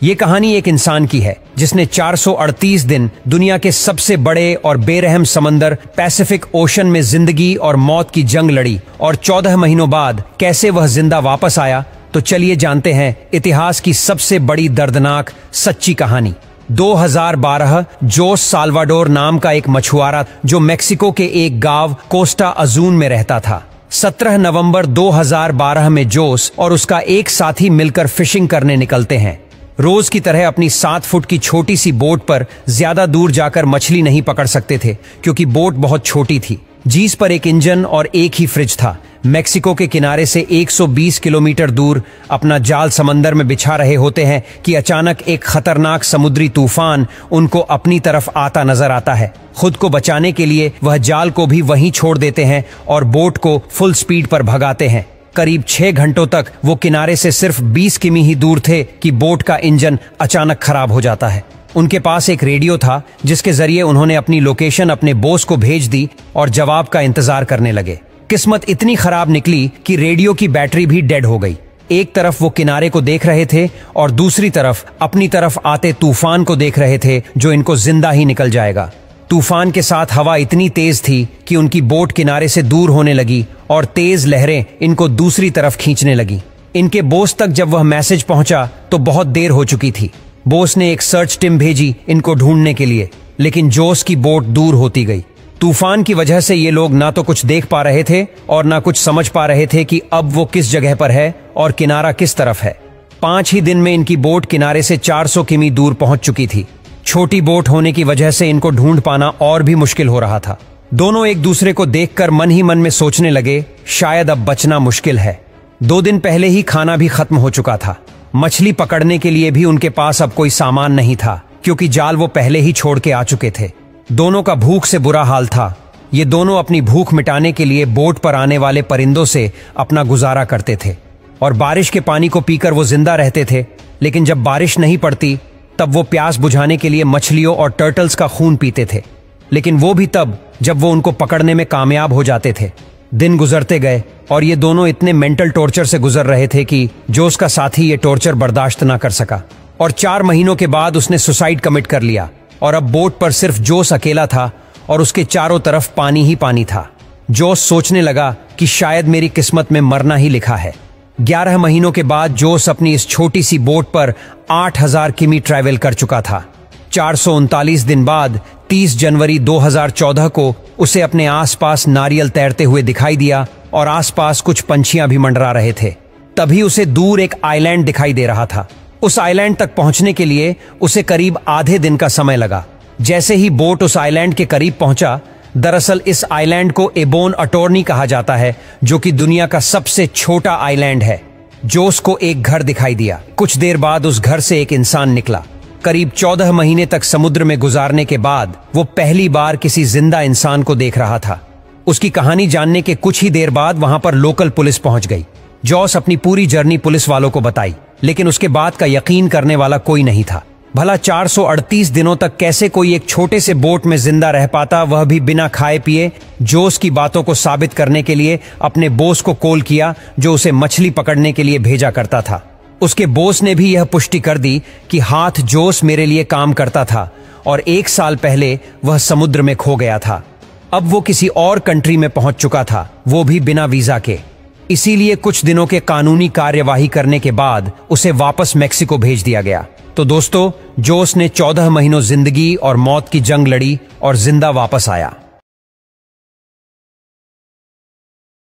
ये कहानी एक इंसान की है जिसने 438 दिन दुनिया के सबसे बड़े और बेरहम समंदर पैसिफिक ओशन में जिंदगी और मौत की जंग लड़ी और 14 महीनों बाद कैसे वह जिंदा वापस आया। तो चलिए जानते हैं इतिहास की सबसे बड़ी दर्दनाक सच्ची कहानी। 2012 जोस साल्वाडोर नाम का एक मछुआरा जो मेक्सिको के एक गांव कोस्टा अजून में रहता था। 17 नवंबर 2012 में जोस और उसका एक साथी मिलकर फिशिंग करने निकलते हैं। रोज की तरह अपनी 7 फुट की छोटी सी बोट पर ज्यादा दूर जाकर मछली नहीं पकड़ सकते थे क्योंकि बोट बहुत छोटी थी। जिस पर एक इंजन और एक ही फ्रिज था। मेक्सिको के किनारे से 120 किलोमीटर दूर अपना जाल समंदर में बिछा रहे होते हैं कि अचानक एक खतरनाक समुद्री तूफान उनको अपनी तरफ आता नजर आता है। खुद को बचाने के लिए वह जाल को भी वहीं छोड़ देते हैं और बोट को फुल स्पीड पर भगाते हैं। करीब 6 घंटों तक वो किनारे से सिर्फ 20 किमी ही दूर थे कि बोट का इंजन अचानक खराब हो जाता है। उनके पास एक रेडियो था जिसके जरिए उन्होंने अपनी लोकेशन अपने बॉस को भेज दी और जवाब का इंतजार करने लगे। किस्मत इतनी खराब निकली कि रेडियो की बैटरी भी डेड हो गई। एक तरफ वो किनारे को देख रहे थे और दूसरी तरफ अपनी तरफ आते तूफान को देख रहे थे जो इनको जिंदा ही निकल जाएगा। तूफान के साथ हवा इतनी तेज थी कि उनकी बोट किनारे से दूर होने लगी और तेज लहरें इनको दूसरी तरफ खींचने लगी। इनके बॉस तक जब वह मैसेज पहुंचा तो बहुत देर हो चुकी थी। बॉस ने एक सर्च टीम भेजी इनको ढूंढने के लिए, लेकिन जोस की बोट दूर होती गई। तूफान की वजह से ये लोग ना तो कुछ देख पा रहे थे और ना कुछ समझ पा रहे थे कि अब वो किस जगह पर है और किनारा किस तरफ है। 5 ही दिन में इनकी बोट किनारे से 400 किमी दूर पहुंच चुकी थी। छोटी बोट होने की वजह से इनको ढूंढ पाना और भी मुश्किल हो रहा था। दोनों एक दूसरे को देखकर मन ही मन में सोचने लगे, शायद अब बचना मुश्किल है। 2 दिन पहले ही खाना भी खत्म हो चुका था। मछली पकड़ने के लिए भी उनके पास अब कोई सामान नहीं था क्योंकि जाल वो पहले ही छोड़ के आ चुके थे। दोनों का भूख से बुरा हाल था। ये दोनों अपनी भूख मिटाने के लिए बोट पर आने वाले परिंदों से अपना गुजारा करते थे और बारिश के पानी को पीकर वो जिंदा रहते थे। लेकिन जब बारिश नहीं पड़ती तब वो प्यास बुझाने के लिए मछलियों और टर्टल्स का खून पीते थे, लेकिन वो भी तब जब वो उनको पकड़ने में कामयाब हो जाते थे। दिन गुजरते गए और ये दोनों इतने मेंटल टॉर्चर से गुजर रहे थे कि जोस का साथी ये टॉर्चर बर्दाश्त ना कर सका और 4 महीनों के बाद उसने सुसाइड कमिट कर लिया। और अब बोट पर सिर्फ जोस अकेला था और उसके चारों तरफ पानी ही पानी था। जोस सोचने लगा कि शायद मेरी किस्मत में मरना ही लिखा है। 11 महीनों के बाद जोस अपनी इस छोटी सी बोट पर 8000 किमी ट्रैवल कर चुका था। 439 दिन बाद 30 जनवरी 2014 को उसे अपने आसपास नारियल तैरते हुए दिखाई दिया और आसपास कुछ पंछियां भी मंडरा रहे थे। तभी उसे दूर एक आइलैंड दिखाई दे रहा था। उस आइलैंड तक पहुंचने के लिए उसे करीब आधे दिन का समय लगा। जैसे ही बोट उस आइलैंड के करीब पहुंचा, दरअसल इस आइलैंड को एबोन अटॉर्नी कहा जाता है जो कि दुनिया का सबसे छोटा आइलैंड है। जोस को एक घर दिखाई दिया। कुछ देर बाद उस घर से एक इंसान निकला। करीब 14 महीने तक समुद्र में गुजारने के बाद वो पहली बार किसी जिंदा इंसान को देख रहा था। उसकी कहानी जानने के कुछ ही देर बाद वहां पर लोकल पुलिस पहुंच गई। जोस अपनी पूरी जर्नी पुलिस वालों को बताई, लेकिन उसके बाद का यकीन करने वाला कोई नहीं था। भला 438 दिनों तक कैसे कोई एक छोटे से बोट में जिंदा रह पाता, वह भी बिना खाए पिए। जोस की बातों को साबित करने के लिए अपने बॉस को कॉल किया जो उसे मछली पकड़ने के लिए भेजा करता था। उसके बॉस ने भी यह पुष्टि कर दी कि हाथ जोस मेरे लिए काम करता था और 1 साल पहले वह समुद्र में खो गया था। अब वो किसी और कंट्री में पहुंच चुका था, वो भी बिना वीजा के। इसीलिए कुछ दिनों के कानूनी कार्यवाही करने के बाद उसे वापस मेक्सिको भेज दिया गया। तो दोस्तों, जोस ने 14 महीनों जिंदगी और मौत की जंग लड़ी और जिंदा वापस आया।